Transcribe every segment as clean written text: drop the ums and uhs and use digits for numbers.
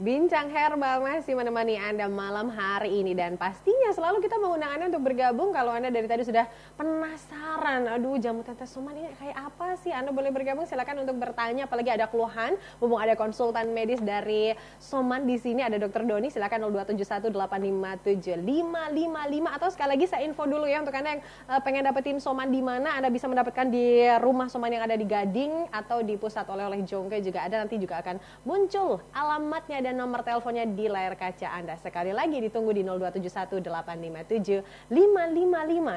Bincang Herbal masih menemani Anda malam hari ini. Dan pastinya selalu kita mengundang Anda untuk bergabung. Kalau Anda dari tadi sudah penasaran, aduh jamu tetes soman ini kayak apa sih? Anda boleh bergabung, silakan untuk bertanya. Apalagi ada keluhan, mumpung ada konsultan medis dari Soman di sini, ada Dr. Doni. Silakan 02718575555. Atau sekali lagi saya info dulu ya untuk Anda yang pengen dapetin Soman di mana. Anda bisa mendapatkan di rumah Soman yang ada di Gading atau di pusat oleh-oleh Jongke juga ada. Nanti juga akan muncul alamatnya dan nomor teleponnya di layar kaca Anda. Sekali lagi ditunggu di 02718575555.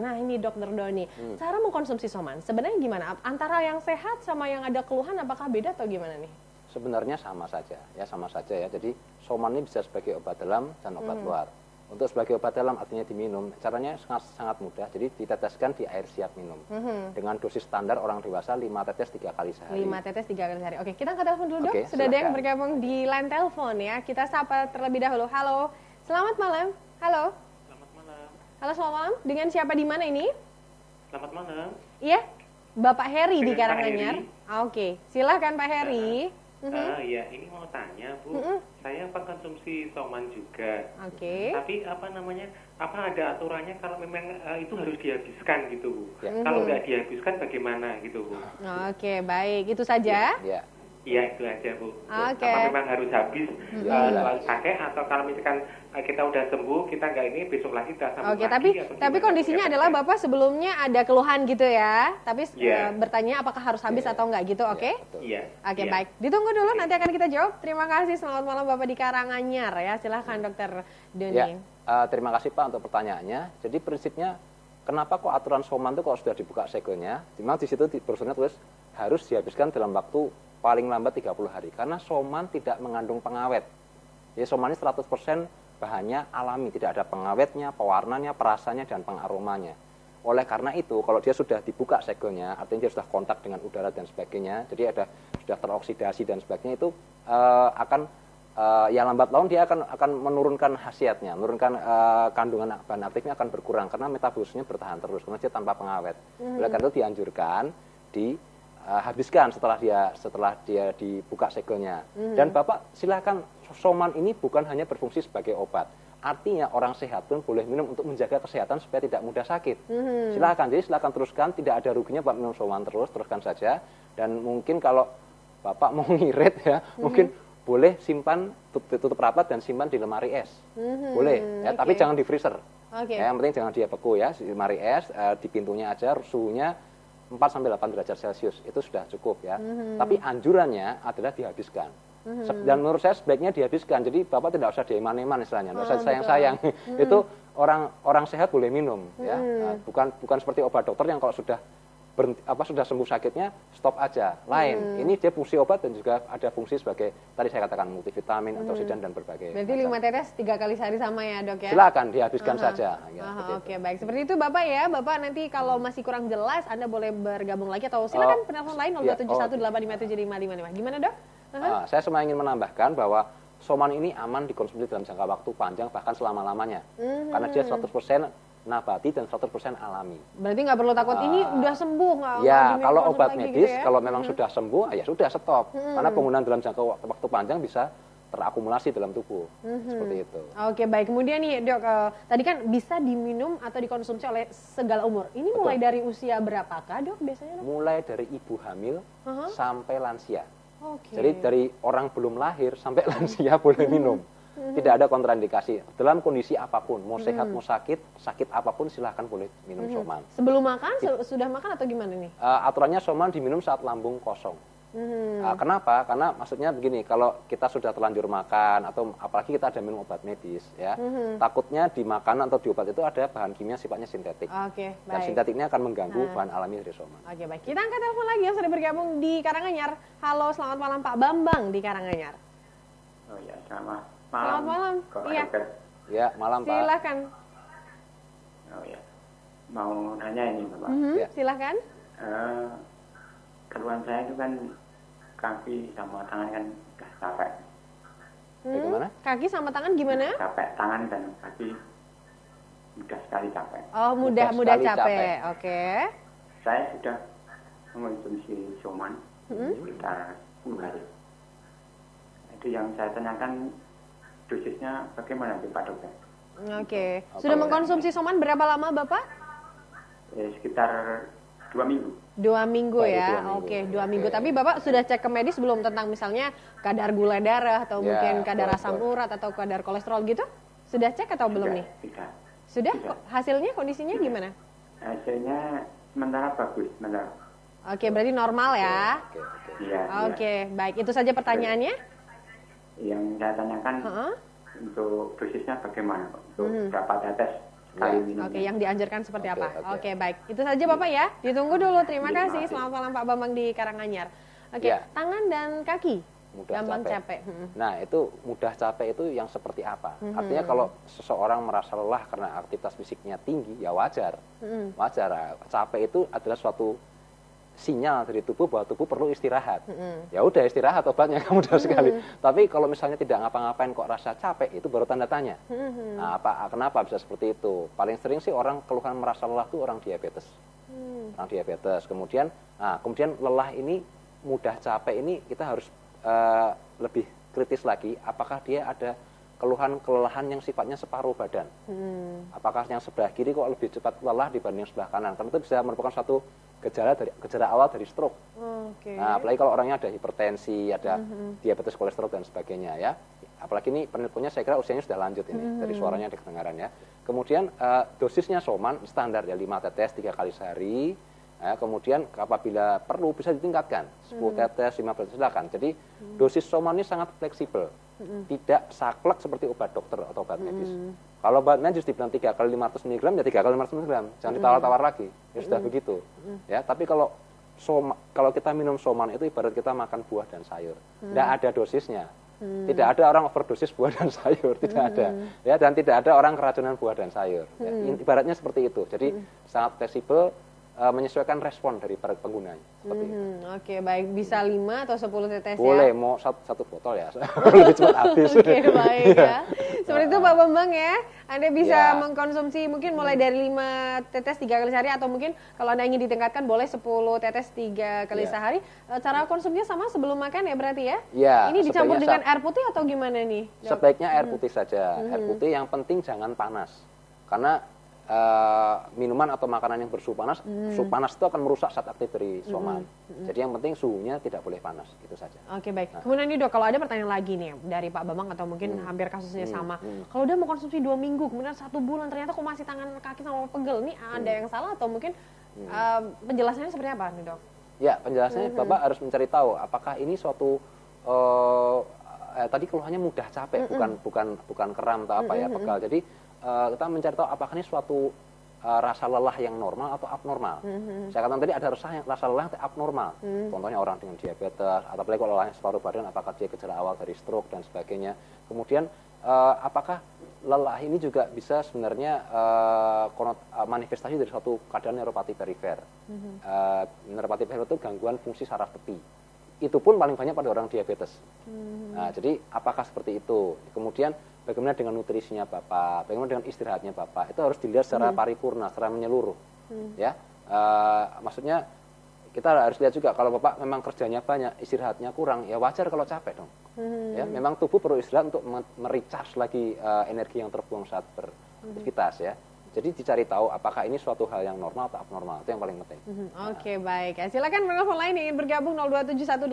Nah ini Dokter Doni, cara mengkonsumsi Soman sebenarnya gimana? Antara yang sehat sama yang ada keluhan apakah beda atau gimana nih? Sebenarnya sama saja ya. Jadi Soman ini bisa sebagai obat dalam dan obat luar. Untuk sebagai obat dalam artinya diminum, caranya sangat mudah. Jadi diteteskan di air siap minum. Dengan dosis standar orang dewasa 5 tetes 3 kali sehari. 5 tetes 3 kali sehari. Oke, kita angkat telepon dulu dok. Oke, sudah ada yang silakan. bergabung di line telepon ya. Kita sapa terlebih dahulu. Halo, selamat malam. Halo. Selamat malam. Halo, selamat malam. Dengan siapa di mana ini? Selamat malam. Iya, Bapak Heri di Dengan Pak Karanganyar. Heri. Oke, silakan Pak Heri. Iya, ini mau tanya Bu, saya konsumsi Soman juga. Oke. Tapi apa ada aturannya kalau memang itu harus dihabiskan gitu Bu? Ya. Kalau nggak dihabiskan bagaimana gitu Bu? Oke, baik. Itu saja. Ya. Iya itu aja Bu. Oke. Apa memang harus habis selalu pakai atau kalau misalkan kita udah sembuh kita nggak ini besok lagi kita sambung Oke, lagi, tapi kondisinya adalah Bapak sebelumnya ada keluhan gitu ya. Tapi Iya. bertanya apakah harus habis atau enggak gitu, oke? Iya. Oke, iya. baik. Ditunggu dulu, nanti akan kita jawab. Terima kasih, selamat malam Bapak di Karanganyar ya. Silahkan Dokter Doni. Ya, terima kasih Pak untuk pertanyaannya. Jadi prinsipnya kenapa kok aturan Soman itu kalau sudah dibuka segelnya, memang di situ brosurnya tulis harus dihabiskan dalam waktu paling lambat 30 hari. Karena Soman tidak mengandung pengawet. Jadi Soman ini 100% bahannya alami, tidak ada pengawetnya, pewarnanya, perasanya, dan pengaromanya. Oleh karena itu, kalau dia sudah dibuka segelnya, artinya dia sudah kontak dengan udara dan sebagainya, jadi sudah teroksidasi dan sebagainya, itu ya lambat laun dia akan menurunkan khasiatnya, menurunkan kandungan bahan aktifnya akan berkurang karena metabolismenya bertahan terus karena dia tanpa pengawet. Oleh karena itu dianjurkan dihabiskan setelah dia dibuka segelnya. Dan Bapak silakan, Soman ini bukan hanya berfungsi sebagai obat. Artinya orang sehat pun boleh minum untuk menjaga kesehatan supaya tidak mudah sakit. Silakan teruskan, tidak ada ruginya Bapak minum Soman teruskan saja. Dan mungkin kalau Bapak mau ngirit ya, mungkin boleh simpan tutup rapat dan simpan di lemari es. Boleh, ya, tapi jangan di freezer. Ya, yang penting jangan dia beku ya, di lemari es, di pintunya aja, suhunya 4-8 derajat Celcius, itu sudah cukup ya. Tapi anjurannya adalah dihabiskan. Dan menurut saya sebaiknya dihabiskan. Jadi Bapak tidak usah dieman-eman istilahnya, tidak usah sayang-sayang. Itu orang sehat boleh minum ya. Bukan seperti obat dokter yang kalau sudah sembuh sakitnya stop aja. Lain. Ini dia fungsi obat dan juga ada fungsi sebagai tadi saya katakan multivitamin, antioksidan dan berbagai. Berarti 5 tetes 3 kali sehari sama ya dok ya? Silakan dihabiskan saja. Oke, baik. Seperti itu Bapak ya. Bapak nanti kalau masih kurang jelas Anda boleh bergabung lagi atau silakan penelpon lain 02718575555. Gimana dok? Saya cuma ingin menambahkan bahwa Soman ini aman dikonsumsi dalam jangka waktu panjang bahkan selama-lamanya. Karena dia 100% nabati dan 100% alami. Berarti nggak perlu takut ini udah sembuh nggak? Ya, kalau obat medis, gitu ya? kalau memang sudah sembuh, ya sudah stop. Karena penggunaan dalam jangka waktu panjang bisa terakumulasi dalam tubuh. Seperti itu. Oke, baik. Kemudian nih dok, tadi kan bisa diminum atau dikonsumsi oleh segala umur. Ini mulai dari usia berapakah dok biasanya? Dok? Mulai dari ibu hamil sampai lansia. Oke. Jadi dari orang belum lahir sampai lansia boleh minum. Tidak ada kontraindikasi. Dalam kondisi apapun, mau sehat mau sakit apapun silahkan boleh minum Soman. Sebelum makan, sudah makan atau gimana nih? Aturannya Soman diminum saat lambung kosong. Kenapa? Karena maksudnya begini, kalau kita sudah terlanjur makan atau apalagi kita ada minum obat medis, ya, takutnya di makanan atau di obat itu ada bahan kimia sifatnya sintetik. Oke, Dan baik. sintetiknya akan mengganggu bahan alami dari Soman. Oke, baik. Kita angkat telepon lagi yang sudah bergabung di Karanganyar. Halo, selamat malam Pak Bambang di Karanganyar. Oh ya, selamat malam. Selamat malam. Iya. Ya, malam Pak. Silakan. Oh ya, mau nanya ini Bapak. Ya. Silakan. Keluhan saya itu kan kaki sama tangan kan udah capek. Bagaimana? Kaki sama tangan gimana? Capek tangan dan kaki mudah sekali capek. Oh, Mudah mudah sekali capek. capek. Oke. Saya sudah mengonsumsi Soman sekitar 10 hari. Itu yang saya tanyakan dosisnya bagaimana sih Pak Dokter? Oke. Sudah mengkonsumsi Soman berapa lama Bapak? Sekitar 2 minggu. 2 minggu Baru ya. 2 minggu. Oke, 2 minggu. Oke. Tapi Bapak sudah cek ke medis belum tentang misalnya kadar gula darah atau Ya, mungkin kadar asam betul. urat atau kadar kolesterol gitu? Sudah cek atau belum nih? Tidak. Sudah? Sudah. Kok hasilnya kondisinya gimana? Hasilnya sementara bagus, sementara. Oke, berarti normal ya. Oke, oke. Iya. Oke, baik. Itu saja pertanyaannya. Yang saya tanyakan Heeh. untuk dosisnya bagaimana Pak? Untuk berapa tetes sekali Ya. minum? Oke, yang dianjurkan seperti Oke, apa? oke. Oke, baik. Itu saja Bapak ya. Ditunggu dulu. Terima Terima kasih. kasih. Selamat malam Pak Bambang di Karanganyar. Oke, Ya. tangan dan kaki Mudah gampang capek. capek. Nah, itu mudah capek itu yang seperti apa? Artinya kalau seseorang merasa lelah karena aktivitas fisiknya tinggi, ya wajar. Wajar. Capek itu adalah suatu sinyal dari tubuh bahwa tubuh perlu istirahat. Ya udah istirahat obatnya mudah sekali. Tapi kalau misalnya tidak ngapa-ngapain kok rasa capek, itu baru tanda tanya. Nah, kenapa bisa seperti itu? Paling sering sih orang keluhan merasa lelah itu orang diabetes. Orang diabetes. Kemudian lelah ini mudah capek ini kita harus lebih kritis lagi, apakah dia ada keluhan kelelahan yang sifatnya separuh badan. Apakah yang sebelah kiri kok lebih cepat lelah dibanding sebelah kanan? Karena itu bisa merupakan suatu gejala awal dari stroke. Oke. Nah, apalagi kalau orangnya ada hipertensi, ada diabetes kolesterol dan sebagainya ya. Apalagi ini penelponnya saya kira usianya sudah lanjut ini dari suaranya ada kedengaran ya. Kemudian dosisnya Soman standar ya 5 tetes 3 kali sehari. Kemudian apabila perlu bisa ditingkatkan 10 tetes, 15 tetes silakan. Jadi dosis Soman ini sangat fleksibel. Tidak saklek seperti obat dokter atau obat medis. Kalau obat medis dibilang 3 kali 500 mg ya 3 kali 500 mg. Jangan ditawar-tawar lagi. Ya sudah begitu. Ya, tapi kalau kita minum Soman itu ibarat kita makan buah dan sayur. Tidak ada dosisnya. Tidak ada orang overdosis buah dan sayur, tidak ada. Ya, dan tidak ada orang keracunan buah dan sayur. Ya, ibaratnya seperti itu. Jadi sangat fleksibel, menyesuaikan respon dari para penggunanya. Seperti itu. Oke, baik. Bisa 5 atau 10 tetes Boleh, ya? mau satu botol ya. Lebih cepat habis. Oke, baik ya. Seperti itu Pak Bambang ya. Anda bisa Ya. mengkonsumsi mungkin mulai dari 5 tetes 3 kali sehari atau mungkin kalau Anda ingin ditingkatkan boleh 10 tetes 3 kali Ya. sehari. Cara konsumsinya sama sebelum makan ya berarti ya? Ya, Ini dicampur sebaiknya dengan air putih atau gimana nih, Dok? Sebaiknya air putih saja. Air putih yang penting jangan panas. Karena minuman atau makanan yang bersuhu panas, suhu panas itu akan merusak zat aktif dari Soman. Jadi yang penting suhunya tidak boleh panas, itu saja. Oke, baik. Kemudian nih Dok, kalau ada pertanyaan lagi nih dari Pak Bambang atau mungkin hampir kasusnya sama. Kalau udah mau konsumsi 2 minggu, kemudian 1 bulan ternyata kok masih tangan kaki sama pegel, nih ada yang salah atau mungkin penjelasannya seperti apa nih Dok? Ya, penjelasannya Bapak harus mencari tahu apakah ini suatu tadi keluhannya mudah capek, bukan kram atau apa ya, pegal. Jadi kita mencari tahu apakah ini suatu rasa lelah yang normal atau abnormal. Saya katakan tadi ada rasa lelah yang abnormal. Contohnya orang dengan diabetes, atau apalagi kalau lelahnya separuh badan, apakah dia gejala awal dari stroke dan sebagainya. Kemudian apakah lelah ini juga bisa sebenarnya manifestasi dari suatu keadaan neuropati perifer. Neuropati perifer itu gangguan fungsi saraf tepi. Itu pun paling banyak pada orang diabetes. Nah, jadi apakah seperti itu? Kemudian bagaimana dengan nutrisinya Bapak, bagaimana dengan istirahatnya Bapak, itu harus dilihat secara paripurna, secara menyeluruh. Ya, maksudnya kita harus lihat juga kalau Bapak memang kerjanya banyak, istirahatnya kurang, ya wajar kalau capek dong. Ya, memang tubuh perlu istirahat untuk merecharge lagi energi yang terbuang saat beraktivitas ya. Jadi dicari tahu apakah ini suatu hal yang normal atau abnormal, itu yang paling penting. Oke, baik. Silakan menelpon lain yang ingin bergabung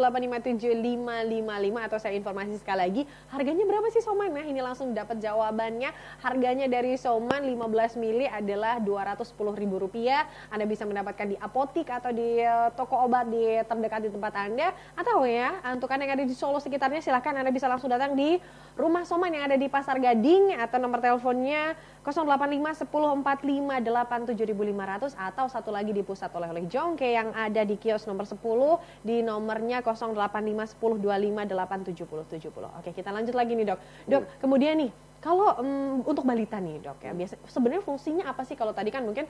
02718575555 atau saya informasi sekali lagi, harganya berapa sih Soman? Nah, ini langsung dapat jawabannya. Harganya dari Soman 15 mili adalah Rp210.000. Anda bisa mendapatkan di apotik atau di toko obat di terdekat di tempat Anda, atau ya untuk Anda yang ada di Solo sekitarnya silakan Anda bisa langsung datang di Rumah Soman yang ada di Pasar Gading atau nomor teleponnya 085 10 45 87.500 atau satu lagi di Pusat Oleh-oleh Jongke yang ada di kios nomor 10 di nomornya 085 10 25 87070. Oke, kita lanjut lagi nih Dok. Dok, kemudian nih kalau untuk balita nih Dok ya, biasa sebenarnya fungsinya apa sih? Kalau tadi kan mungkin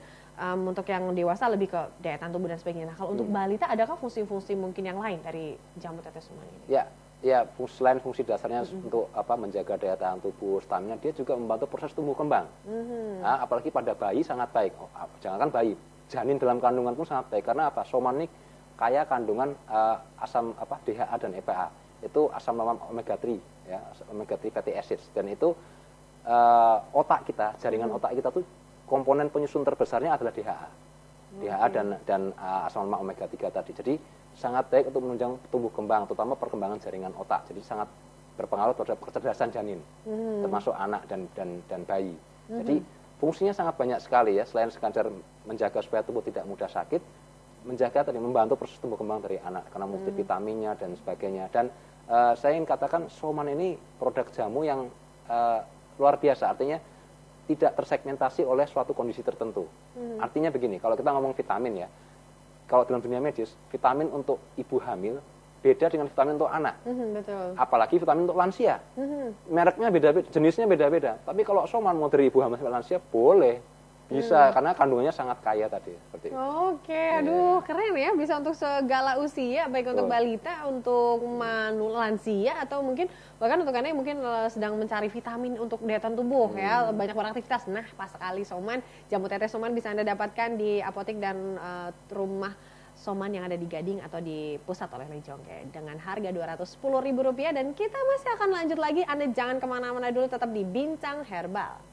untuk yang dewasa lebih ke daya tahan tubuh dan sebagainya. Nah, kalau untuk balita adakah fungsi-fungsi mungkin yang lain dari jamu tetes Soman ini? Ya, selain fungsi dasarnya untuk menjaga daya tahan tubuh, stamina, dia juga membantu proses tumbuh kembang. Nah, apalagi pada bayi sangat baik. Jangankan bayi, janin dalam kandungan pun sangat baik. Karena apa? Soman ini kaya kandungan asam DHA dan EPA. itu asam lemak omega 3 ya, omega 3 fatty acids, dan itu otak kita, jaringan otak kita tuh komponen penyusun terbesarnya adalah DHA. DHA dan asam lemak omega 3 tadi. Jadi sangat baik untuk menunjang tumbuh kembang, terutama perkembangan jaringan otak. Jadi sangat berpengaruh terhadap kecerdasan janin, termasuk anak dan bayi. Jadi fungsinya sangat banyak sekali ya, selain sekadar menjaga supaya tubuh tidak mudah sakit, menjaga tadi membantu proses tumbuh kembang dari anak karena multivitaminnya dan sebagainya. Dan saya ingin katakan Soman ini produk jamu yang luar biasa, artinya tidak tersegmentasi oleh suatu kondisi tertentu. Artinya begini, kalau kita ngomong vitamin ya, kalau dalam dunia medis, vitamin untuk ibu hamil beda dengan vitamin untuk anak. Betul. Apalagi vitamin untuk lansia. Mereknya beda-beda, jenisnya beda-beda. Tapi kalau Soman mau dari ibu hamil sampai lansia, boleh. Bisa, karena kandungannya sangat kaya tadi. Seperti itu. Oke, aduh keren ya, bisa untuk segala usia, baik untuk balita, untuk lansia, atau mungkin bahkan untuk anak yang mungkin sedang mencari vitamin untuk daya tahan tubuh ya, banyak beraktivitas. Nah, pas sekali Soman, jamu tetes Soman bisa Anda dapatkan di apotek dan rumah Soman yang ada di Gading atau di pusat oleh Jongke dengan harga Rp210.000, dan kita masih akan lanjut lagi. Anda jangan kemana-mana dulu, tetap di Bincang Herbal.